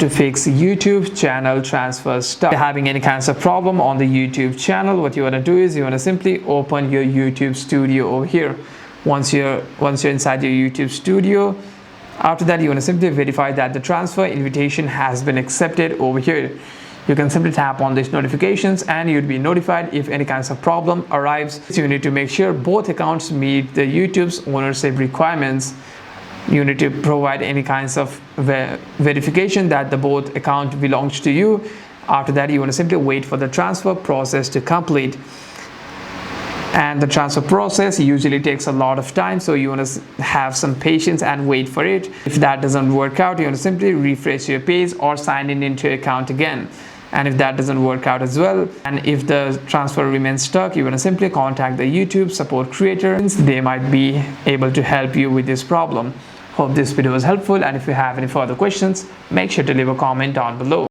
to fix YouTube channel transfer stuff. If you're having any kinds of problem on the YouTube channel, what you want to do is you want to simply open your YouTube studio over here. Once you're inside your YouTube studio, after that you want to simply verify that the transfer invitation has been accepted over here. You can simply tap on these notifications and you'd be notified if any kinds of problem arrives. So you need to make sure both accounts meet the YouTube's ownership requirements. You need to provide any kinds of verification that the both account belongs to you. After that, you want to simply wait for the transfer process to complete. And the transfer process usually takes a lot of time, so you want to have some patience and wait for it. If that doesn't work out, you want to simply refresh your page or sign in into your account again. And if that doesn't work out as well, and if the transfer remains stuck, you want to simply contact the YouTube support creator, since they might be able to help you with this problem. Hope this video was helpful, and if you have any further questions, make sure to leave a comment down below.